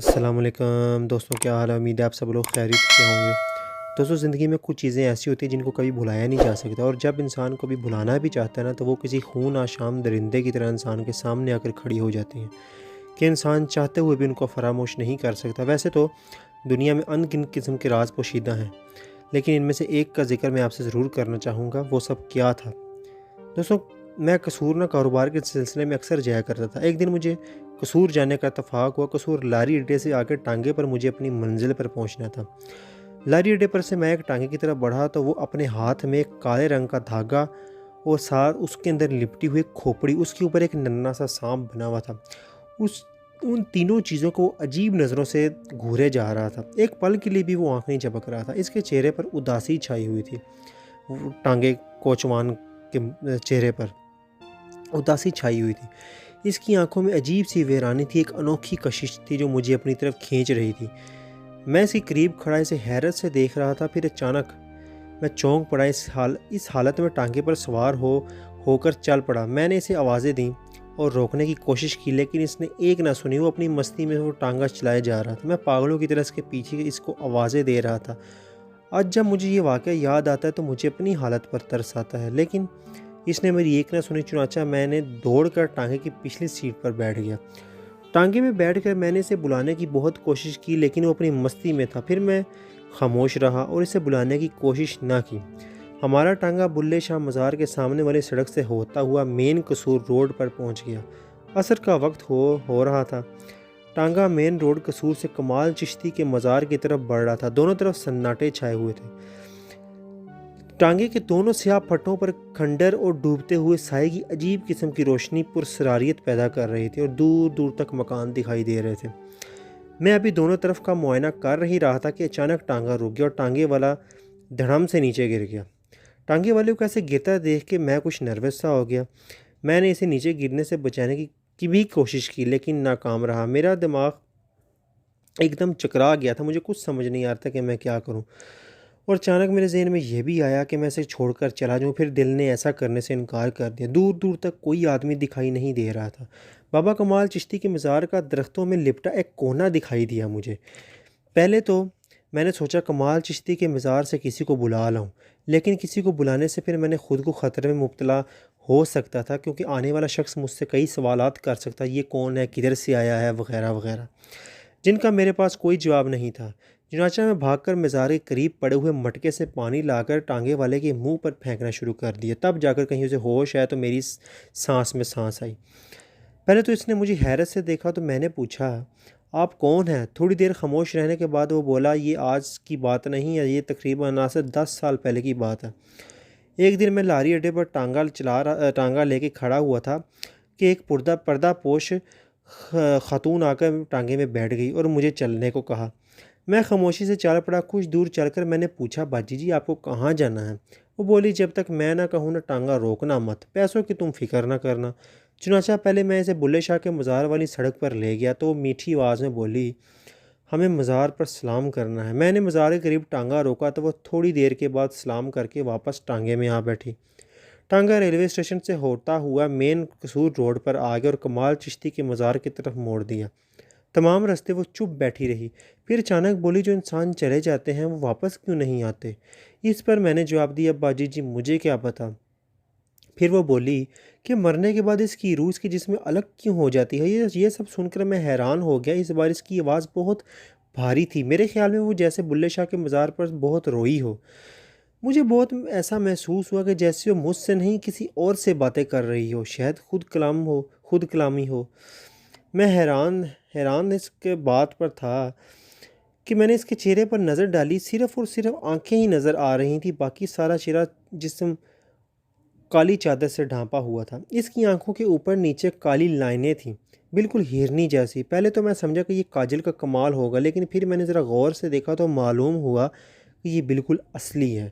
अस्सलाम वालेकुम दोस्तों, क्या हाल है। उम्मीद है आप सब लोग खैरियत से होंगे। दोस्तों, ज़िंदगी में कुछ चीज़ें ऐसी होती हैं जिनको कभी भुलाया नहीं जा सकता, और जब इंसान कभी भुलाना भी चाहता है ना, तो वो किसी खून आशाम दरिंदे की तरह इंसान के सामने आकर खड़ी हो जाती हैं कि इंसान चाहते हुए भी उनको फरामोश नहीं कर सकता। वैसे तो दुनिया में अनगिनत किस्म के राज पोशीदा हैं, लेकिन इनमें से एक का जिक्र मैं आपसे ज़रूर करना चाहूँगा। वो सब क्या था दोस्तों? मैं कसूर ना कारोबार के सिलसिले में अक्सर जाया करता था। एक दिन मुझे कसूर जाने का इत्तेफाक हुआ। कसूर लारी अड्डे से आकर टांगे पर मुझे अपनी मंजिल पर पहुंचना था। लारी अड्डे पर से मैं एक टांगे की तरफ बढ़ा तो वो अपने हाथ में एक काले रंग का धागा और साथ उसके अंदर लिपटी हुई एक खोपड़ी, उसके ऊपर एक नन्हा सा सांप बना हुआ था। उस उन तीनों चीज़ों को अजीब नज़रों से घूरे जा रहा था। एक पल के लिए भी वो आँख नहीं झपक रहा था। इसके चेहरे पर उदासी छाई हुई थी। वो टांगे कोचवान के चेहरे पर उदासी छाई हुई थी। इसकी आंखों में अजीब सी वीरानी थी, एक अनोखी कशिश थी जो मुझे अपनी तरफ खींच रही थी। मैं इसके करीब खड़ा इसे हैरत से देख रहा था। फिर अचानक मैं चौंक पड़ा। इस हालत में टांगे पर सवार होकर चल पड़ा। मैंने इसे आवाज़ें दी और रोकने की कोशिश की, लेकिन इसने एक ना सुनी। वो अपनी मस्ती में वो टांगा चलाए जा रहा था। मैं पागलों की तरह इसके पीछे इसको आवाज़ें दे रहा था। आज जब मुझे ये वाक़या याद आता है तो मुझे अपनी हालत पर तरस आता है, लेकिन इसने मेरी एक ना सुनी। चुनाचा मैंने दौड़कर टांगे की पिछली सीट पर बैठ गया। टांगे में बैठकर मैंने इसे बुलाने की बहुत कोशिश की, लेकिन वो अपनी मस्ती में था। फिर मैं खामोश रहा और इसे बुलाने की कोशिश ना की। हमारा टांगा बुल्ले शाह मज़ार के सामने वाली सड़क से होता हुआ मेन कसूर रोड पर पहुंच गया। असर का वक्त हो रहा था। टांगा मेन रोड कसूर से कमाल चिश्ती के मज़ार की तरफ बढ़ रहा था। दोनों तरफ सन्नाटे छाए हुए थे। टांगे के दोनों स्याह पट्टों पर खंडर और डूबते हुए साए की अजीब किस्म की रोशनी पुरसरारियत पैदा कर रही थी, और दूर दूर तक मकान दिखाई दे रहे थे। मैं अभी दोनों तरफ का मुआयना कर ही रहा था कि अचानक टांगा रुक गया और टांगे वाला धड़म से नीचे गिर गया। टांगे वाले को ऐसे गिरता देख के मैं कुछ नर्वस सा हो गया। मैंने इसे नीचे गिरने से बचाने की भी कोशिश की, लेकिन नाकाम रहा। मेरा दिमाग एकदम चकरा गया था। मुझे कुछ समझ नहीं आ रहा था कि मैं क्या करूं। और अचानक मेरे ज़हन में यह भी आया कि मैं इसे छोड़कर चला जाऊं। फिर दिल ने ऐसा करने से इनकार कर दिया। दूर दूर तक कोई आदमी दिखाई नहीं दे रहा था। बाबा कमाल चिश्ती के मज़ार का दरख्तों में लिपटा एक कोना दिखाई दिया मुझे। पहले तो मैंने सोचा कमाल चिश्ती के मज़ार से किसी को बुला लाऊं, लेकिन किसी को बुलाने से फिर मैंने खुद को ख़तरे में मुब्तला हो सकता था, क्योंकि आने वाला शख्स मुझसे कई सवालात कर सकता, ये कौन है, किधर से आया है, वगैरह वगैरह, जिनका मेरे पास कोई जवाब नहीं था। चुनाचा में भागकर मज़ार के करीब पड़े हुए मटके से पानी लाकर टांगे वाले के मुंह पर फेंकना शुरू कर दिया। तब जाकर कहीं उसे होश आया तो मेरी सांस में सांस आई। पहले तो इसने मुझे हैरत से देखा तो मैंने पूछा, आप कौन हैं? थोड़ी देर खामोश रहने के बाद वो बोला, ये आज की बात नहीं है, ये तकरीबन आज से 10 साल पहले की बात है। एक दिन मैं लारी अड्डे पर टांगा लेके खड़ा हुआ था कि एक पर्दा पोश खातून आकर टांगे में बैठ गई और मुझे चलने को कहा। मैं खामोशी से चल पड़ा। कुछ दूर चलकर मैंने पूछा, बाजी जी आपको कहाँ जाना है? वो बोली, जब तक मैं ना कहूँ ना टांगा रोकना मत, पैसों की तुम फिक्र ना करना। चुनाचा पहले मैं इसे बुल्ले शाह के मज़ार वाली सड़क पर ले गया तो वो मीठी आवाज़ में बोली, हमें मज़ार पर सलाम करना है। मैंने मज़ार के करीब टांगा रोका तो वह थोड़ी देर के बाद सलाम करके वापस टांगे में आ बैठी। टांगा रेलवे स्टेशन से होता हुआ मेन कसूर रोड पर आ गया और कमाल चिश्ती के मज़ार की तरफ मोड़ दिया। तमाम रास्ते वो चुप बैठी रही। फिर अचानक बोली, जो इंसान चले जाते हैं वो वापस क्यों नहीं आते? इस पर मैंने जवाब दिया, बाजी जी मुझे क्या पता। फिर वो बोली कि मरने के बाद इसकी रूह इसके जिस्म में अलग क्यों हो जाती है? ये सब सुनकर मैं हैरान हो गया। इस बार इसकी आवाज़ बहुत भारी थी। मेरे ख्याल में वो जैसे बुल्ले शाह के मज़ार पर बहुत रोई हो। मुझे बहुत ऐसा महसूस हुआ कि जैसे वो मुझसे नहीं किसी और से बातें कर रही हो, शायद खुद कलामी हो। मैं हैरान हैरान इसके बात पर था कि मैंने इसके चेहरे पर नज़र डाली। सिर्फ़ और सिर्फ आंखें ही नज़र आ रही थी, बाकी सारा चेहरा जिस्म काली चादर से ढांपा हुआ था। इसकी आंखों के ऊपर नीचे काली लाइनें थीं, बिल्कुल हिरनी जैसी। पहले तो मैं समझा कि ये काजल का कमाल होगा, लेकिन फिर मैंने ज़रा गौर से देखा तो मालूम हुआ कि ये बिल्कुल असली है।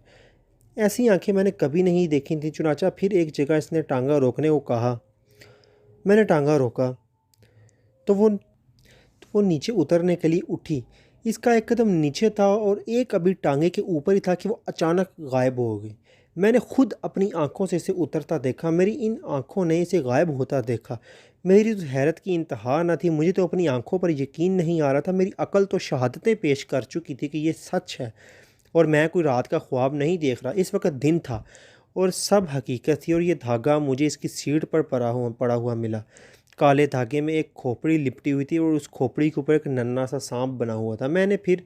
ऐसी आंखें मैंने कभी नहीं देखी थी। चुनाचा फिर एक जगह इसने टांगा रोकने को कहा। मैंने टांगा रोका तो वो नीचे उतरने के लिए उठी। इसका एक कदम नीचे था और एक अभी टांगे के ऊपर ही था कि वो अचानक गायब हो गई। मैंने खुद अपनी आँखों से इसे उतरता देखा, मेरी इन आँखों ने इसे गायब होता देखा। मेरी तो हैरत की इंतहा न थी, मुझे तो अपनी आँखों पर यकीन नहीं आ रहा था। मेरी अक़ल तो शहादतें पेश कर चुकी थी कि ये सच है और मैं कोई रात का ख्वाब नहीं देख रहा। इस वक़्त दिन था और सब हकीकत थी और ये धागा मुझे इसकी सीट पर पड़ा हुआ मिला। काले धागे में एक खोपड़ी लिपटी हुई थी और उस खोपड़ी के ऊपर एक नन्हा सा सांप बना हुआ था। मैंने फिर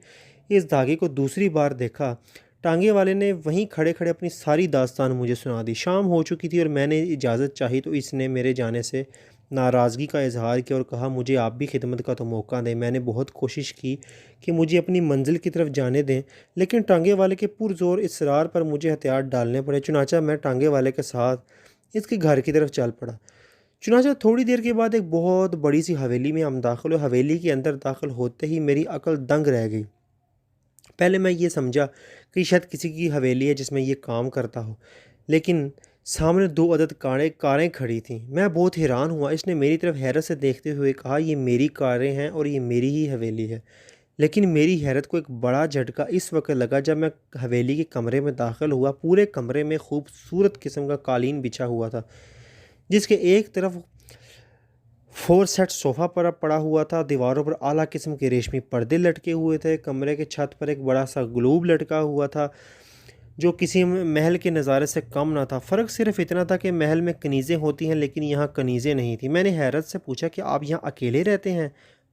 इस धागे को दूसरी बार देखा। टांगे वाले ने वहीं खड़े खड़े अपनी सारी दास्तान मुझे सुना दी। शाम हो चुकी थी और मैंने इजाज़त चाही तो इसने मेरे जाने से नाराज़गी का इजहार किया और कहा, मुझे आप भी खिदमत का तो मौका दें। मैंने बहुत कोशिश की कि मुझे अपनी मंजिल की तरफ जाने दें, लेकिन टांगे वाले के पुरज़ोर इसरार पर मुझे हथियार डालने पड़े। चुनाचा मैं टांगे वाले के साथ इसके घर की तरफ चल पड़ा। चुनाचा थोड़ी देर के बाद एक बहुत बड़ी सी हवेली में हम दाखिल हुए। हवेली के अंदर दाखिल होते ही मेरी अकल दंग रह गई। पहले मैं ये समझा कि शायद किसी की हवेली है जिसमें ये काम करता हो, लेकिन सामने 2 अदद कारें खड़ी थीं। मैं बहुत हैरान हुआ। इसने मेरी तरफ हैरत से देखते हुए कहा, ये मेरी कारें हैं और ये मेरी ही हवेली है। लेकिन मेरी हैरत को एक बड़ा झटका इस वक्त लगा जब मैं हवेली के कमरे में दाखिल हुआ। पूरे कमरे में खूबसूरत किस्म का कालीन बिछा हुआ था, जिसके एक तरफ 4 सेट सोफ़ा पर पड़ा हुआ था। दीवारों पर आला किस्म के रेशमी पर्दे लटके हुए थे। कमरे के छत पर एक बड़ा सा ग्लोब लटका हुआ था जो किसी महल के नज़ारे से कम ना था। फ़र्क सिर्फ इतना था कि महल में कनीज़ें होती हैं लेकिन यहाँ कनीज़ें नहीं थी। मैंने हैरत से पूछा कि आप यहाँ अकेले रहते हैं?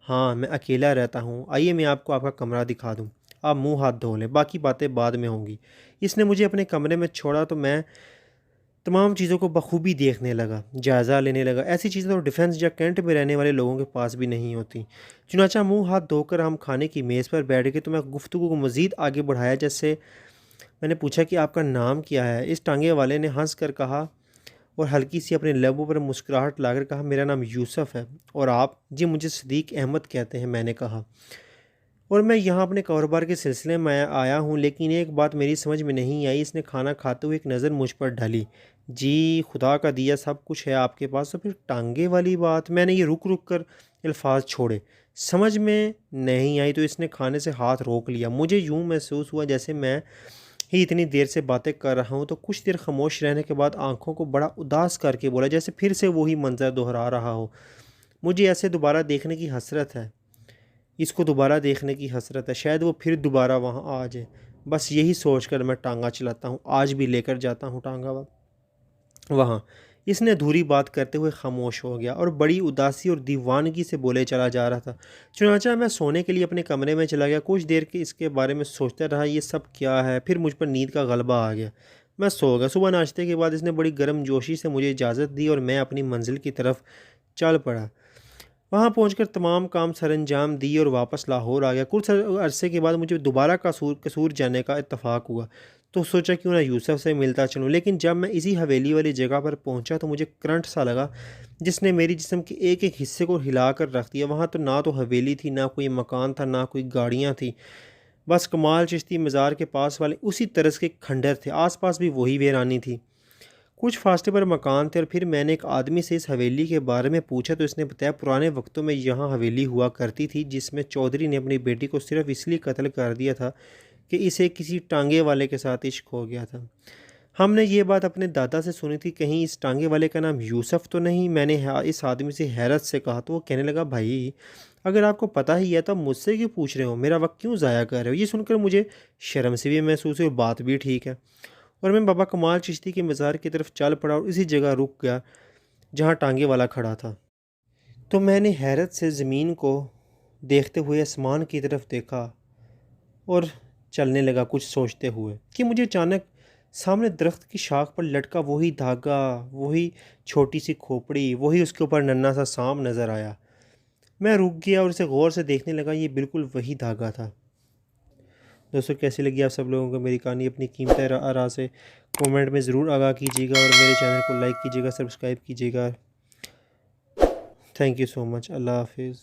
हाँ, मैं अकेला रहता हूँ। आइए मैं आपको आपका कमरा दिखा दूँ। आप मुँह हाथ धो लें, बाकी बातें बाद में होंगी। इसने मुझे अपने कमरे में छोड़ा तो मैं तमाम चीज़ों को बखूबी देखने लगा, जायज़ा लेने लगा। ऐसी चीज़ें तो डिफेंस या कैंट में रहने वाले लोगों के पास भी नहीं होती। चुनाचा मुँह हाथ धोकर हम खाने की मेज़ पर बैठ गए तो मैं गुफ्तगू को मज़ीद आगे बढ़ाया। जैसे मैंने पूछा कि आपका नाम क्या है? इस टांगे वाले ने हंस कर कहा और हल्की सी अपने लबों पर मुस्कुराहट लाकर कहा, मेरा नाम यूसुफ़ है। और आप? जी मुझे सदीक अहमद कहते हैं, मैंने कहा। और मैं यहाँ अपने कारोबार के सिलसिले में आया हूँ, लेकिन एक बात मेरी समझ में नहीं आई। इसने खाना खाते हुए एक नज़र मुझ पर डाली। जी खुदा का दिया सब कुछ है आपके पास, तो फिर टांगे वाली बात? मैंने ये रुक रुक कर अल्फाज छोड़े, समझ में नहीं आई तो इसने खाने से हाथ रोक लिया। मुझे यूँ महसूस हुआ जैसे मैं ही इतनी देर से बातें कर रहा हूँ। तो कुछ देर खामोश रहने के बाद आंखों को बड़ा उदास करके बोला, जैसे फिर से वही मंजर दोहरा रहा हो। मुझे ऐसे दोबारा देखने की हसरत है, इसको दोबारा देखने की हसरत है। शायद वो फिर दोबारा वहाँ आ जाए। बस यही सोचकर मैं टांगा चलाता हूँ। आज भी लेकर जाता हूँ टांगा वहाँ। इसने अधूरी बात करते हुए खामोश हो गया और बड़ी उदासी और दीवानगी से बोले चला जा रहा था। चुनांचे मैं सोने के लिए अपने कमरे में चला गया। कुछ देर के इसके बारे में सोचता रहा, ये सब क्या है। फिर मुझ पर नींद का गलबा आ गया, मैं सो गया। सुबह नाश्ते के बाद इसने बड़ी गर्मजोशी से मुझे इजाज़त दी और मैं अपनी मंजिल की तरफ चल पड़ा। वहाँ पहुंचकर तमाम काम सरअंजाम दिए और वापस लाहौर आ गया। कुछ अरसे के बाद मुझे दोबारा कसूर जाने का इत्तफाक हुआ, तो सोचा क्यों ना यूसुफ से मिलता चलूँ। लेकिन जब मैं इसी हवेली वाली जगह पर पहुंचा तो मुझे करंट सा लगा जिसने मेरी जिस्म के एक एक हिस्से को हिला कर रख दिया। वहाँ तो ना तो हवेली थी, ना कोई मकान था, ना कोई गाड़ियाँ थी। बस कमाल चिश्ती मज़ार के पास वाले उसी तरह के खंडर थे। आसपास भी वही वीरानी थी। कुछ फासले पर मकान थे और फिर मैंने एक आदमी से इस हवेली के बारे में पूछा तो इसने बताया पुराने वक्तों में यहाँ हवेली हुआ करती थी जिसमें चौधरी ने अपनी बेटी को सिर्फ इसलिए कत्ल कर दिया था कि इसे किसी टांगे वाले के साथ इश्क हो गया था। हमने ये बात अपने दादा से सुनी थी। कहीं इस टांगे वाले का नाम यूसुफ तो नहीं? मैंने इस आदमी से हैरत से कहा तो वो कहने लगा, भाई अगर आपको पता ही है तो मुझसे क्यों पूछ रहे हो, मेरा वक्त क्यों ज़ाया कर रहे हो। ये सुनकर मुझे शर्म से भी महसूस हुई और बात भी ठीक है। और मैं बाबा कमाल चिश्ती के मज़ार की तरफ चल पड़ा और इसी जगह रुक गया जहाँ टांगे वाला खड़ा था। तो मैंने हैरत से ज़मीन को देखते हुए आसमान की तरफ देखा और चलने लगा कुछ सोचते हुए कि मुझे अचानक सामने दरख्त की शाख पर लटका वही धागा, वही छोटी सी खोपड़ी, वही उसके ऊपर नन्हा सा सांप नज़र आया। मैं रुक गया और उसे गौर से देखने लगा। ये बिल्कुल वही धागा था। दोस्तों कैसी लगी आप सब लोगों को मेरी कहानी? अपनी कीमती आरा से कमेंट में ज़रूर आगाह कीजिएगा और मेरे चैनल को लाइक कीजिएगा, सब्सक्राइब कीजिएगा। Thank you so much. अल्लाह हाफिज़।